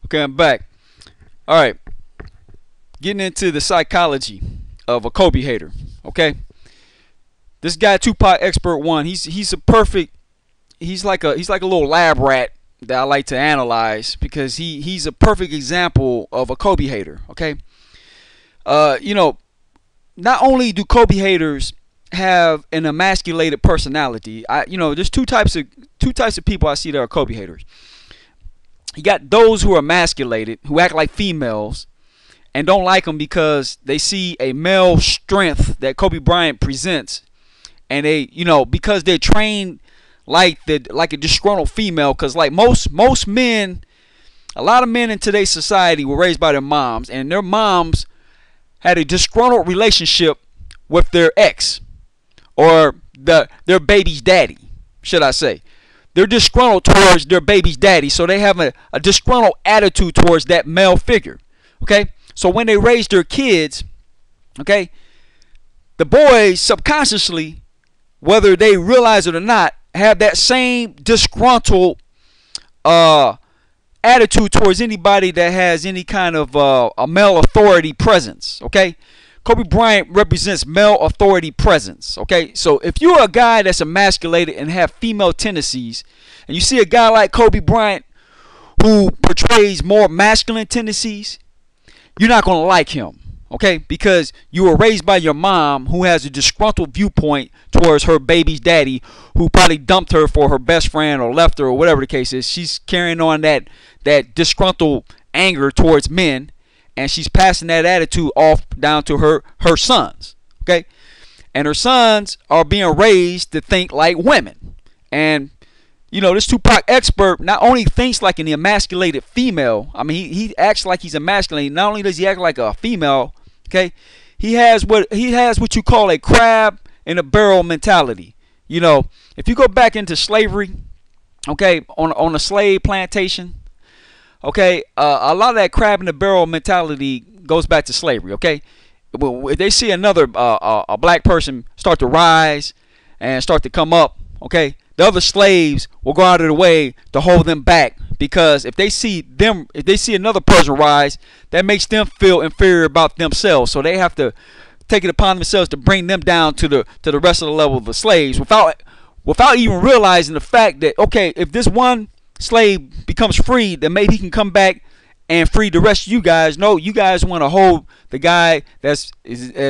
Okay, I'm back. All right, getting into the psychology of a Kobe hater. Okay, this guy Tupac Expert One. He's a perfect. He's like a little lab rat that I like to analyze because he's a perfect example of a Kobe hater. Okay, you know, not only do Kobe haters have an emasculated personality, there's two types of people I see that are Kobe haters. You got those who are emasculated, who act like females, and don't like him because they see a male strength that Kobe Bryant presents, and because they're trained like a disgruntled female. Because like most men, a lot of men in today's society were raised by their moms, and their moms had a disgruntled relationship with their ex or their baby's daddy, should I say. They're disgruntled towards their baby's daddy, so they have a disgruntled attitude towards that male figure. Okay? So when they raise their kids, okay, the boys subconsciously, whether they realize it or not, have that same disgruntled attitude towards anybody that has any kind of a male authority presence. Okay? Kobe Bryant represents male authority presence. Okay, so if you're a guy that's emasculated and have female tendencies, and you see a guy like Kobe Bryant who portrays more masculine tendencies, you're not going to like him. Okay, because you were raised by your mom who has a disgruntled viewpoint towards her baby's daddy, who probably dumped her for her best friend or left her or whatever the case is. She's carrying on that disgruntled anger towards men, and she's passing that attitude off down to her sons. Okay, and her sons are being raised to think like women. And this Tupac expert not only thinks like an emasculated female. I mean, he acts like he's emasculated. Not only does he act like a female, okay, he has what you call a crab in a barrel mentality. If you go back into slavery, okay, on a slave plantation, okay, a lot of that crab in the barrel mentality goes back to slavery. Okay, if they see another a black person start to rise and start to come up, okay, the other slaves will go out of the way to hold them back, because if they see another person rise, that makes them feel inferior about themselves. So they have to take it upon themselves to bring them down to the rest of the level of the slaves, without even realizing the fact that, okay, if this one slave becomes free, then maybe he can come back and free the rest of you guys. No, you guys want to hold the guy that's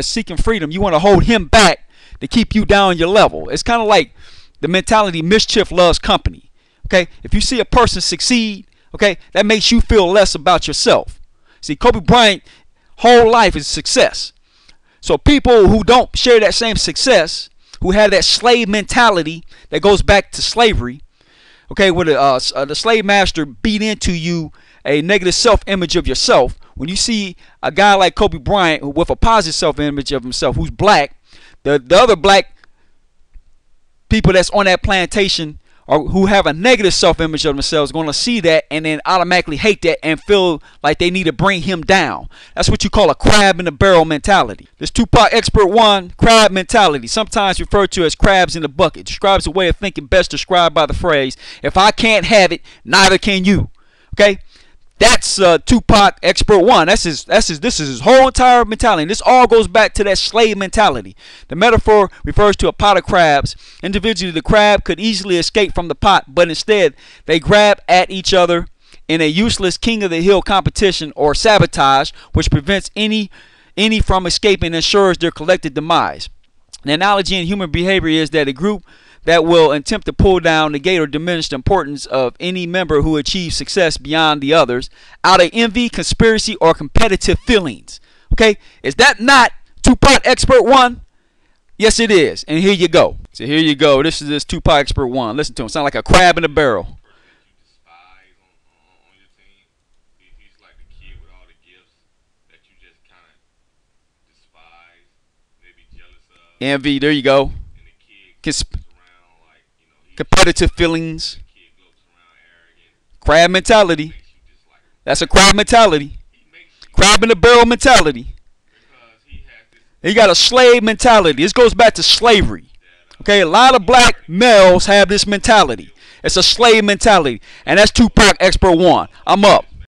seeking freedom. You want to hold him back to keep you down your level. It's kind of like the mentality mischief loves company. Okay, if you see a person succeed, okay, that makes you feel less about yourself. See, Kobe Bryant whole life is success. So people who don't share that same success, who have that slave mentality that goes back to slavery, okay, where the slave master beat into you a negative self-image of yourself. When you see a guy like Kobe Bryant with a positive self-image of himself, who's black, the other black people that's on that plantation, or who have a negative self-image of themselves, going to see that and then automatically hate that and feel like they need to bring him down. That's what you call a crab in the barrel mentality. This Tupac Expert One, crab mentality, sometimes referred to as crabs in the bucket, describes a way of thinking best described by the phrase, if I can't have it, neither can you. Okay? That's Tupac Expert One. This is his whole entire mentality. And this all goes back to that slave mentality. The metaphor refers to a pot of crabs. Individually, the crab could easily escape from the pot, but instead they grab at each other in a useless king of the hill competition or sabotage, which prevents any from escaping and ensures their collective demise. The analogy in human behavior is that a group that will attempt to pull down, negate, or diminish the importance of any member who achieves success beyond the others out of envy, conspiracy, or competitive feelings. Okay? Is that not Tupac Expert One? Yes, it is. And here you go. So here you go. This is Tupac Expert One. Listen to him. Sound like a crab in a barrel. Envy. There you go. Competitive feelings. Crab mentality. That's a crab mentality. Crab in the barrel mentality. He got a slave mentality. This goes back to slavery. Okay, a lot of black males have this mentality. It's a slave mentality. And that's Tupac Expert One. I'm up.